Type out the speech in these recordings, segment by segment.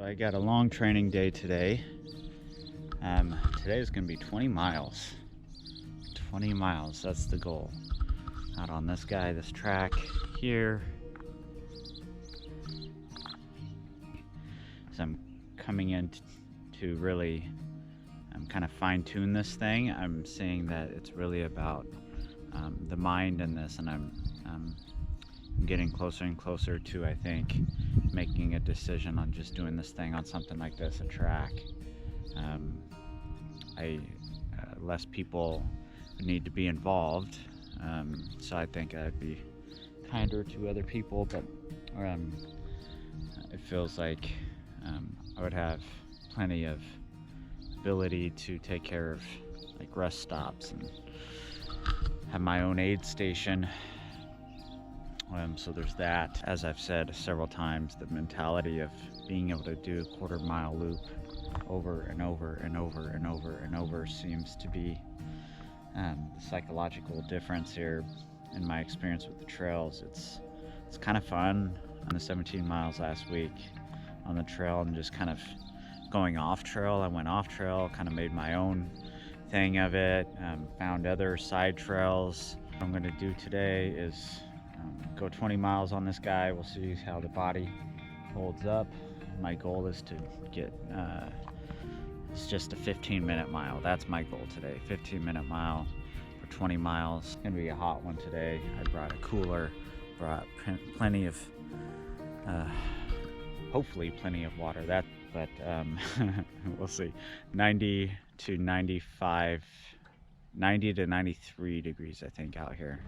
I got a long training day today. Today is gonna be 20 miles. 20 miles, that's the goal. Out on this track here. So I'm coming in to really kind of fine tune this thing. I'm seeing that it's really about the mind in this, and I'm getting closer and closer to, I think, making a decision on just doing this thing on something like this, a track. Less people need to be involved, so I think I'd be kinder to other people, but it feels like I would have plenty of ability to take care of like rest stops and have my own aid station. So there's that. As I've said several times, the mentality of being able to do a quarter-mile loop over and over and over and over and over seems to be the psychological difference here. In my experience with the trails, it's kind of fun. On the 17 miles last week on the trail and just kind of going off trail, I went off trail, kind of made my own thing of it, found other side trails. What I'm going to do today is go 20 miles on this guy. We'll see how the body holds up. My goal is to get it's just a 15-minute mile. That's my goal today, 15-minute mile for 20 miles. It's gonna be a hot one today. I brought a cooler, brought plenty of hopefully plenty of water. But we'll see. 90 to 95, 90 to 93 degrees, I think, out here.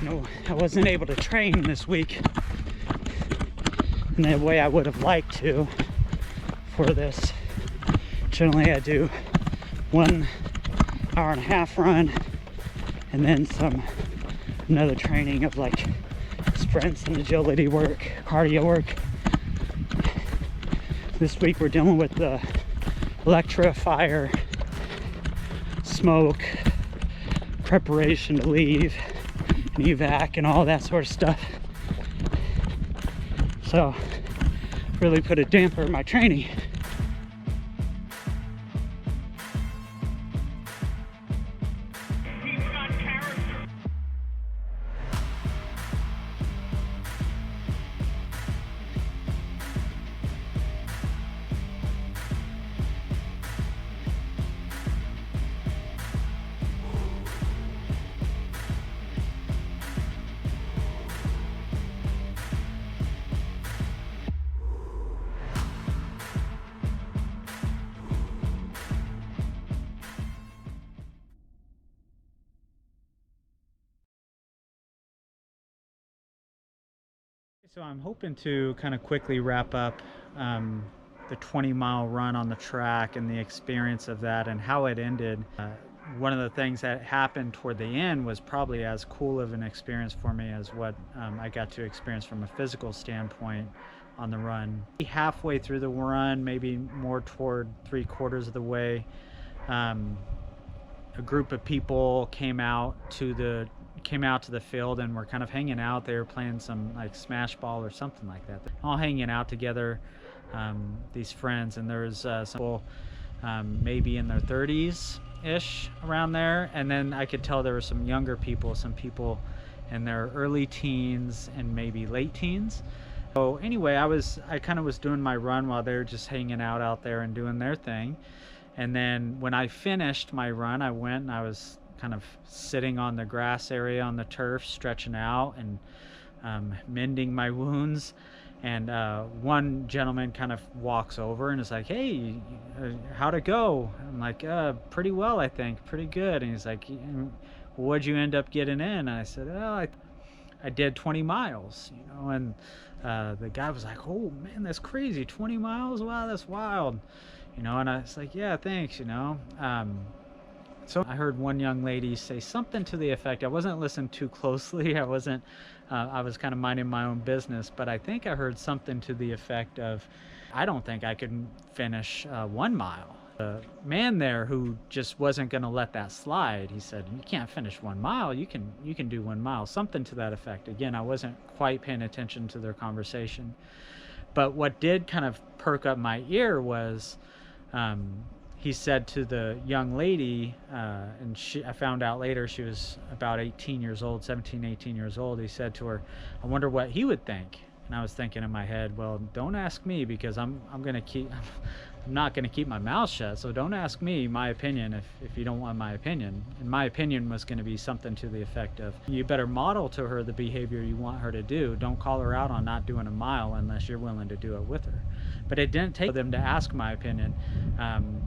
No, I wasn't able to train this week in the way I would have liked to for this. Generally I do 1 hour-and-a-half run and then another training of like sprints and agility work, cardio work. This week we're dealing with the fire, smoke, preparation to leave, and evac and all that sort of stuff. So really put a damper in my training. So I'm hoping to kind of quickly wrap up the 20-mile run on the track and the experience of that and how it ended. One of the things that happened toward the end was probably as cool of an experience for me as what I got to experience from a physical standpoint on the run. Halfway through the run, maybe more toward 3/4 of the way, a group of people came out to the field and were kind of hanging out. They were playing some like smash ball or something like that, all hanging out together, these friends. And there was some people maybe in their 30s ish around there, and then I could tell there were some younger people, some people in their early teens and maybe late teens. So anyway, I kind of was doing my run while they were just hanging out there and doing their thing. And then when I finished my run, I went and I was kind of sitting on the grass area on the turf, stretching out and mending my wounds. And one gentleman kind of walks over and is like, "Hey, how'd it go?" I'm like, "Pretty well, I think, pretty good." And he's like, "What'd you end up getting in?" And I said, "Oh, I did 20 miles, you know." And the guy was like, "Oh man, that's crazy, 20 miles, wow, that's wild, you know." And I was like, "Yeah, thanks, you know." So I heard one young lady say something to the effect, I wasn't listening too closely, I was kind of minding my own business, but I think I heard something to the effect of, "I don't think I could finish 1 mile." The man there who just wasn't going to let that slide, he said, "You can't finish 1 mile, you can do 1 mile," something to that effect. Again, I wasn't quite paying attention to their conversation. But what did kind of perk up my ear was, he said to the young lady, and I found out later she was about 18 years old, 17, 18 years old. He said to her, "I wonder what he would think." And I was thinking in my head, well, don't ask me, because I'm not gonna keep my mouth shut. So don't ask me my opinion if you don't want my opinion. And my opinion was gonna be something to the effect of, you better model to her the behavior you want her to do. Don't call her out on not doing a mile unless you're willing to do it with her. But it didn't take them to ask my opinion,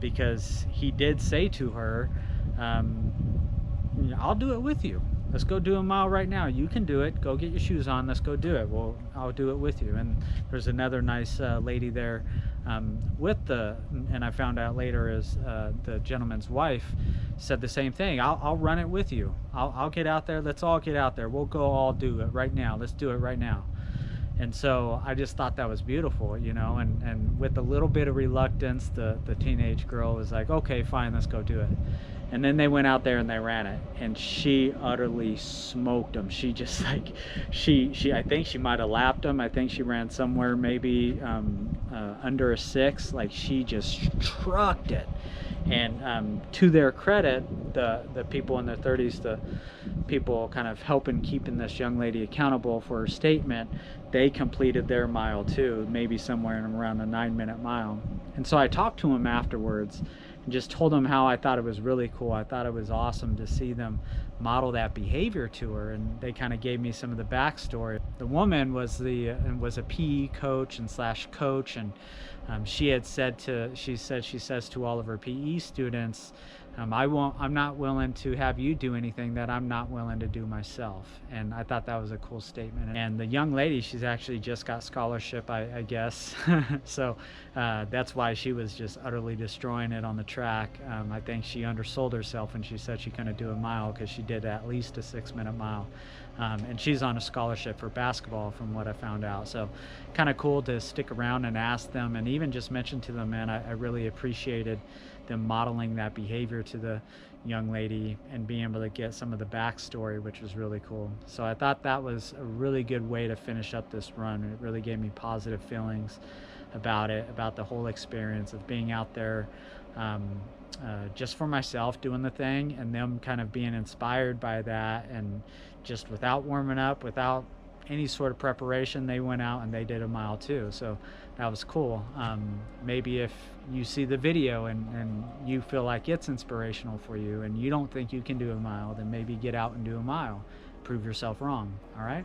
because he did say to her, "I'll do it with you. Let's go do a mile right now. You can do it. Go get your shoes on. Let's go do it. Well, I'll do it with you." And there's another nice lady there and I found out later is the gentleman's wife said the same thing. I'll run it with you. I'll get out there. Let's all get out there. We'll go all do it right now. Let's do it right now. And so I just thought that was beautiful, you know, and with a little bit of reluctance, the teenage girl was like, "Okay, fine, let's go do it." And then they went out there and they ran it, and she utterly smoked them. She just like, I think she might have lapped them. I think she ran somewhere maybe under a 6. Like, she just trucked it. And to their credit, the people in their 30s, the people kind of helping keeping this young lady accountable for her statement, they completed their mile too, maybe somewhere in around a 9-minute mile. And so I talked to them afterwards and just told them how I thought it was really cool. I thought it was awesome to see them model that behavior to her, and they kind of gave me some of the backstory. The woman was a PE coach and slash coach, and she says to all of her PE students, I'm not willing to have you do anything that I'm not willing to do myself. And I thought that was a cool statement. And the young lady, she's actually just got scholarship, I guess. So that's why she was just utterly destroying it on the track. I think she undersold herself when she said she couldn't do a mile, because she did at least a 6-minute mile. And she's on a scholarship for basketball from what I found out. So kind of cool to stick around and ask them, and even just mention to them, man, I really appreciated them modeling that behavior to the young lady and being able to get some of the backstory, which was really cool. So I thought that was a really good way to finish up this run. It really gave me positive feelings about it, about the whole experience of being out there just for myself, doing the thing, and them kind of being inspired by that. And just without warming up, without any sort of preparation, they went out and they did a mile too. So that was cool. Maybe if you see the video and you feel like it's inspirational for you and you don't think you can do a mile, then maybe get out and do a mile. Prove yourself wrong. All right.